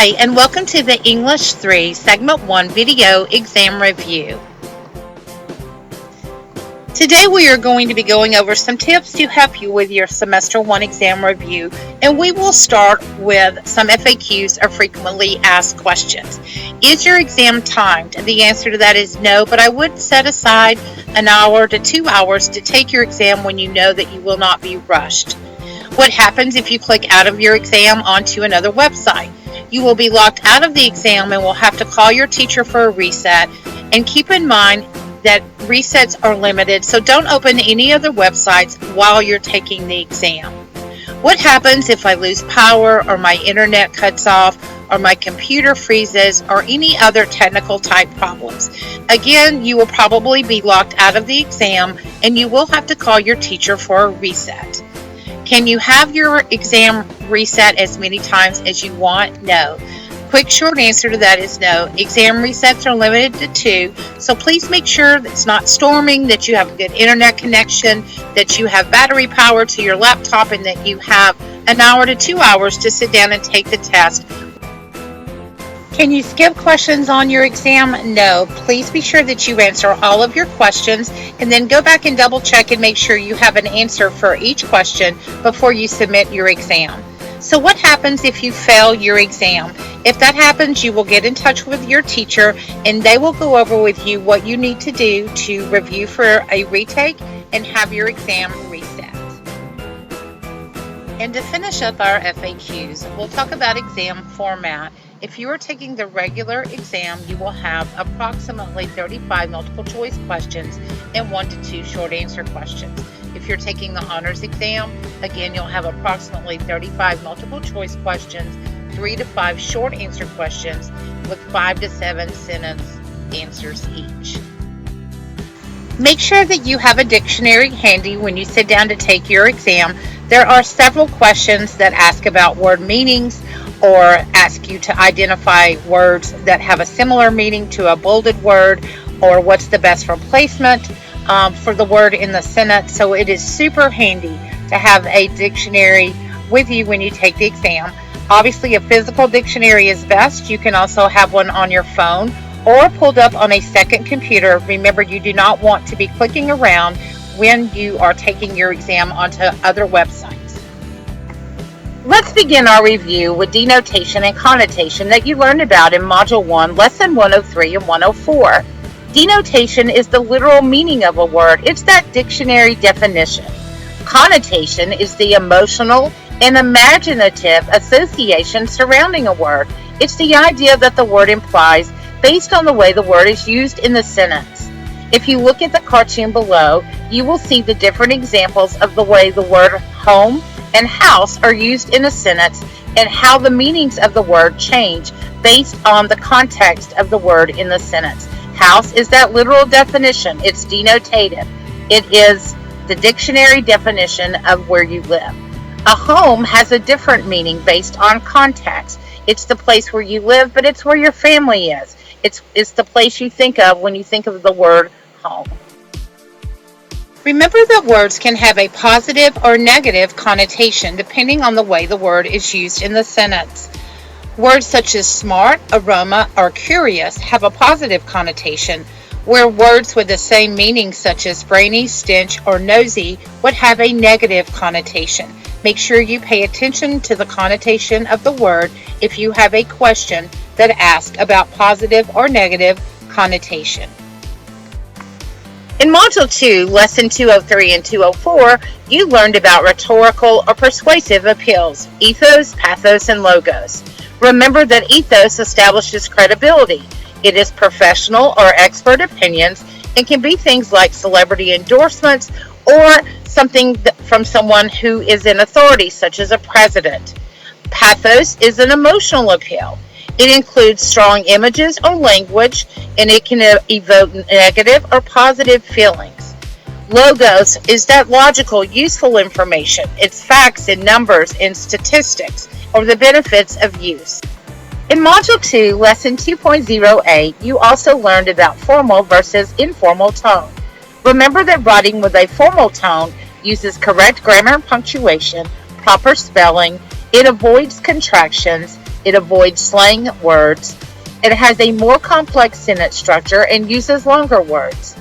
Hi, and welcome to the English 3 Segment 1 Video Exam Review. Today we are going to be going over some tips to help you with your Semester 1 exam review, and we will start with some FAQs or frequently asked questions. Is your exam timed? The answer to that is no, but I would set aside an hour to 2 hours to take your exam when you know that you will not be rushed. What happens if you click out of your exam onto another website? You will be locked out of the exam and will have to call your teacher for a reset. And keep in mind that resets are limited, so don't open any other websites while you're taking the exam. What happens if I lose power, or my internet cuts off, or my computer freezes, or any other technical type problems? Again, you will probably be locked out of the exam and you will have to call your teacher for a reset. Can you have your exam reset as many times as you want? No. Quick short answer to that is no. Exam resets are limited to 2, so please make sure that it's not storming, that you have a good internet connection, that you have battery power to your laptop, and that you have an hour to 2 hours to sit down and take the test. Can you skip questions on your exam? No. Please be sure that you answer all of your questions and then go back and double check and make sure you have an answer for each question before you submit your exam. So what happens if you fail your exam? If that happens, you will get in touch with your teacher and they will go over with you what you need to do to review for a retake and have your exam reset. And to finish up our FAQs, we'll talk about exam format. If you are taking the regular exam, you will have approximately 35 multiple choice questions and 1 to 2 short answer questions. If you're taking the honors exam, again, you'll have approximately 35 multiple choice questions, 3 to 5 short answer questions with 5 to 7 sentence answers each. Make sure that you have a dictionary handy when you sit down to take your exam. There are several questions that ask about word meanings or ask you to identify words that have a similar meaning to a bolded word, or what's the best replacement for the word in the sentence. So it is super handy to have a dictionary with you when you take the exam. Obviously, a physical dictionary is best. You can also have one on your phone or pulled up on a second computer. Remember, you do not want to be clicking around when you are taking your exam onto other websites. Let's begin our review with denotation and connotation that you learned about in Module 1, Lesson 103 and 104. Denotation is the literal meaning of a word. It's that dictionary definition. Connotation is the emotional and imaginative association surrounding a word. It's the idea that the word implies based on the way the word is used in the sentence. If you look at the cartoon below, you will see the different examples of the way the word home and house are used in a sentence and how the meanings of the word change based on the context of the word in the sentence. House is that literal definition. It's denotative. It is the dictionary definition of where you live. A home has a different meaning based on context. It's the place where you live, but it's where your family is. It's the place you think of when you think of the word home. Remember that words can have a positive or negative connotation depending on the way the word is used in the sentence. Words such as smart, aroma, or curious have a positive connotation, where words with the same meaning such as brainy, stench, or nosy would have a negative connotation. Make sure you pay attention to the connotation of the word if you have a question that asks about positive or negative connotation. In Module 2, Lesson 203 and 204, you learned about rhetorical or persuasive appeals, ethos, pathos, and logos. Remember that ethos establishes credibility. It is professional or expert opinions and can be things like celebrity endorsements or something from someone who is in authority, such as a president. Pathos is an emotional appeal. It includes strong images or language, and it can evoke negative or positive feelings. Logos is that logical, useful information. It's facts and numbers and statistics, or the benefits of use. In Module 2, Lesson 2.08, you also learned about formal versus informal tone. Remember that writing with a formal tone uses correct grammar and punctuation, proper spelling, it avoids contractions, It avoids slang words. It has a more complex sentence structure and uses longer words.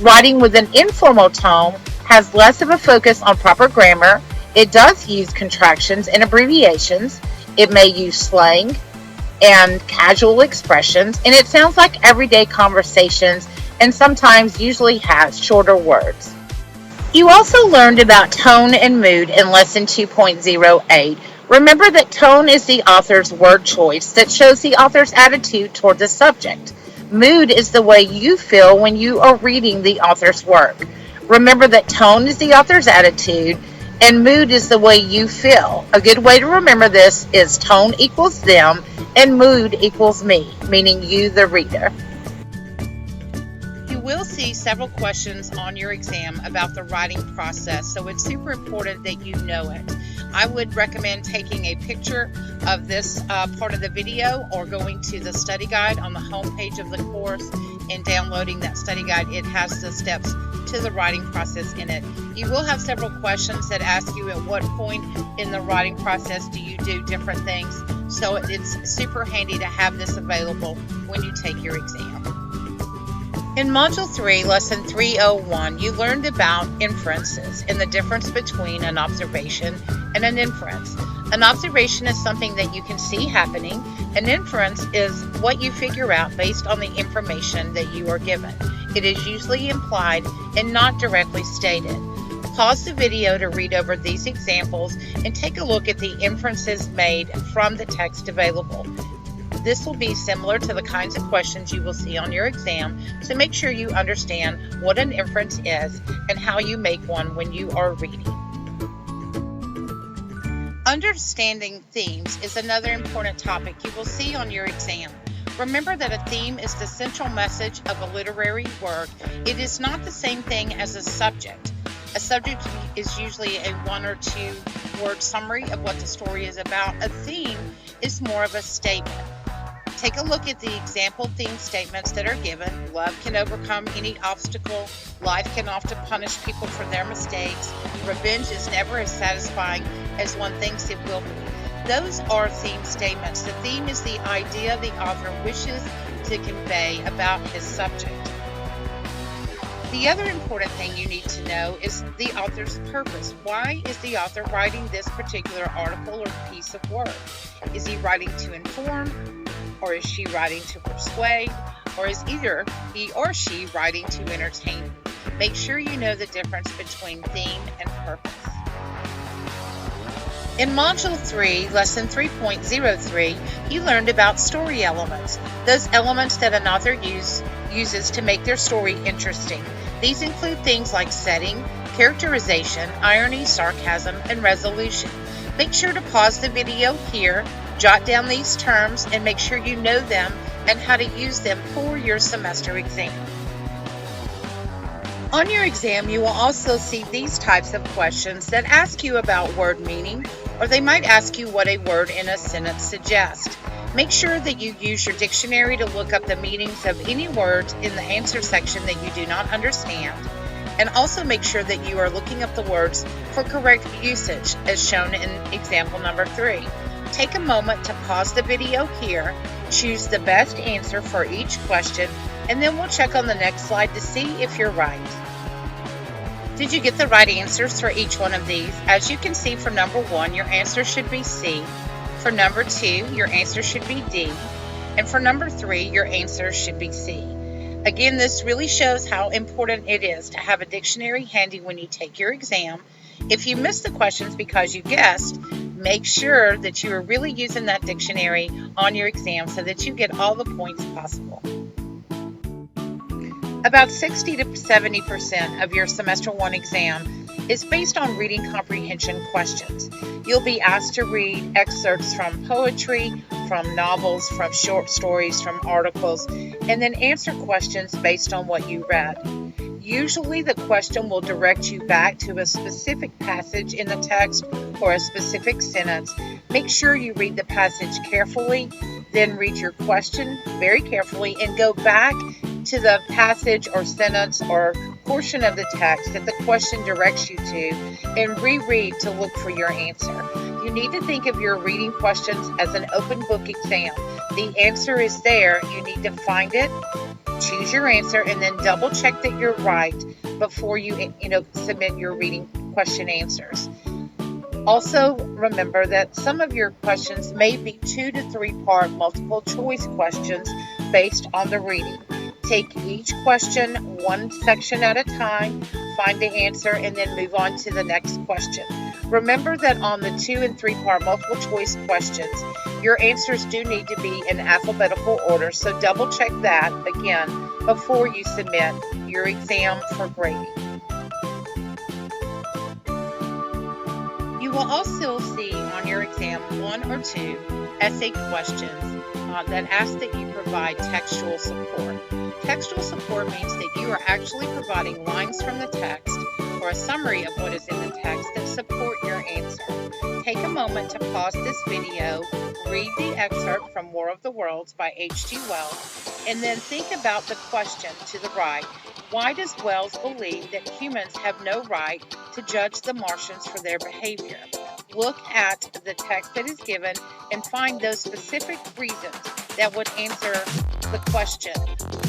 Writing with an informal tone has less of a focus on proper grammar. It does use contractions and abbreviations. It may use slang and casual expressions, and it sounds like everyday conversations and sometimes usually has shorter words. You also learned about tone and mood in Lesson 2.08. Remember that tone is the author's word choice that shows the author's attitude toward the subject. Mood is the way you feel when you are reading the author's work. Remember that tone is the author's attitude and mood is the way you feel. A good way to remember this is tone equals them and mood equals me, meaning you, the reader. You will see several questions on your exam about the writing process, so it's super important that you know it. I would recommend taking a picture of this part of the video or going to the study guide on the home page of the course and downloading that study guide. It has the steps to the writing process in it. You will have several questions that ask you at what point in the writing process do you do different things, so it's super handy to have this available when you take your exam. In Module 3, Lesson 301, you learned about inferences and the difference between an observation and an inference. An observation is something that you can see happening. An inference is what you figure out based on the information that you are given. It is usually implied and not directly stated. Pause the video to read over these examples and take a look at the inferences made from the text available. This will be similar to the kinds of questions you will see on your exam, so make sure you understand what an inference is and how you make one when you are reading. Understanding themes is another important topic you will see on your exam. Remember that a theme is the central message of a literary work. It is not the same thing as a subject. A subject is usually a 1 or 2 word summary of what the story is about. A theme is more of a statement. Take a look at the example theme statements that are given. Love can overcome any obstacle. Life can often punish people for their mistakes. Revenge is never as satisfying as one thinks it will be. Those are theme statements. The theme is the idea the author wishes to convey about his subject. The other important thing you need to know is the author's purpose. Why is the author writing this particular article or piece of work? Is he writing to inform? Or is she writing to persuade? Or is either he or she writing to entertain? Make sure you know the difference between theme and purpose. In Module 3, Lesson 3.03, you learned about story elements, those elements that an author uses to make their story interesting. These include things like setting, characterization, irony, sarcasm, and resolution. Make sure to pause the video here, jot down these terms, and make sure you know them and how to use them for your semester exam. On your exam, you will also see these types of questions that ask you about word meaning, or they might ask you what a word in a sentence suggests. Make sure that you use your dictionary to look up the meanings of any words in the answer section that you do not understand, and also make sure that you are looking up the words for correct usage, as shown in example number 3. Take a moment to pause the video here, choose the best answer for each question, and then we'll check on the next slide to see if you're right. Did you get the right answers for each one of these? As you can see, for number 1, your answer should be C. For number 2, your answer should be D. And for number 3, your answer should be C. Again, this really shows how important it is to have a dictionary handy when you take your exam. If you missed the questions because you guessed, make sure that you are really using that dictionary on your exam so that you get all the points possible. About 60 to 70% of your Semester 1 exam is based on reading comprehension questions. You'll be asked to read excerpts from poetry, from novels, from short stories, from articles, and then answer questions based on what you read. Usually the question will direct you back to a specific passage in the text or a specific sentence. Make sure you read the passage carefully, then read your question very carefully and go back to the passage or sentence or portion of the text that the question directs you to and reread to look for your answer. You need to think of your reading questions as an open book exam. The answer is there. You need to find it, choose your answer, and then double check that you're right before you submit your reading question answers. Also, remember that some of your questions may be 2 to 3 part multiple choice questions based on the reading. Take each question one section at a time, find the answer, and then move on to the next question. Remember that on the 2 and 3 part multiple choice questions, your answers do need to be in alphabetical order, so double check that again before you submit your exam for grading. You will also see on your exam 1 or 2 essay questions that ask that you provide textual support. Textual support means that you are actually providing lines from the text or a summary of what is in the text that support your answer. Take a moment to pause this video, read the excerpt from War of the Worlds by H.G. Wells, and then think about the question to the right. Why does Wells believe that humans have no right to judge the Martians for their behavior? Look at the text that is given and find those specific reasons that would answer the question.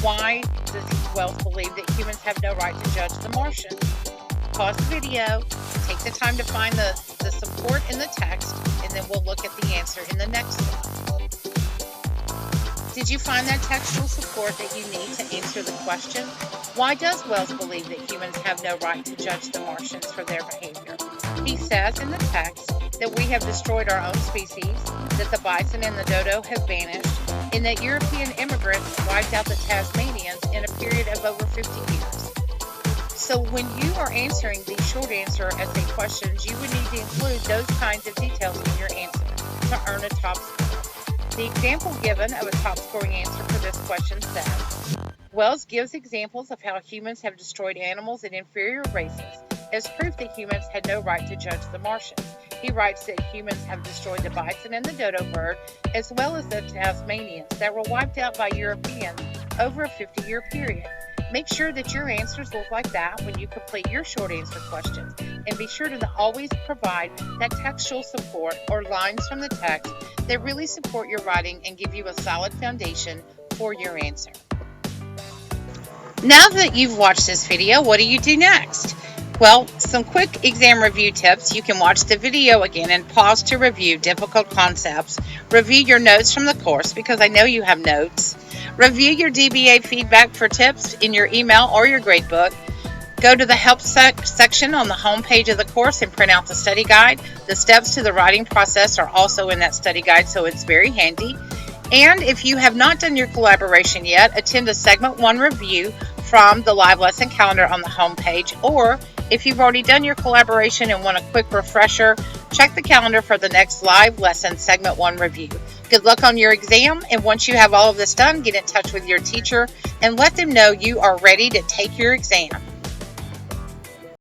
Why does Wells believe that humans have no right to judge the Martians? Pause the video, take the time to find the support in the text, and then we'll look at the answer in the next one. Did you find that textual support that you need to answer the question? Why does Wells believe that humans have no right to judge the Martians for their behavior? He says in the text that we have destroyed our own species, that the bison and the dodo have vanished, and that European immigrants wiped out the Tasmanians in a period of over 50 years. So when you are answering these short answer essay questions, you would need to include those kinds of details in your answer to earn a top score. The example given of a top scoring answer for this question says, Wells gives examples of how humans have destroyed animals and inferior races as proof that humans had no right to judge the Martians. He writes that humans have destroyed the bison and the dodo bird, as well as the Tasmanians that were wiped out by Europeans over a 50-year period. Make sure that your answers look like that when you complete your short answer questions, and be sure to always provide that textual support or lines from the text that really support your writing and give you a solid foundation for your answer. Now that you've watched this video, what do you do next? Well, some quick exam review tips. You can watch the video again and pause to review difficult concepts. Review your notes from the course, because I know you have notes. Review your DBA feedback for tips in your email or your gradebook. Go to the help section on the home page of the course and print out the study guide. The steps to the writing process are also in that study guide, so it's very handy. And if you have not done your collaboration yet, attend a Segment 1 review from the live lesson calendar on the home page, or if you've already done your collaboration and want a quick refresher, check the calendar for the next live lesson Segment 1 review. Good luck on your exam, and once you have all of this done, get in touch with your teacher and let them know you are ready to take your exam.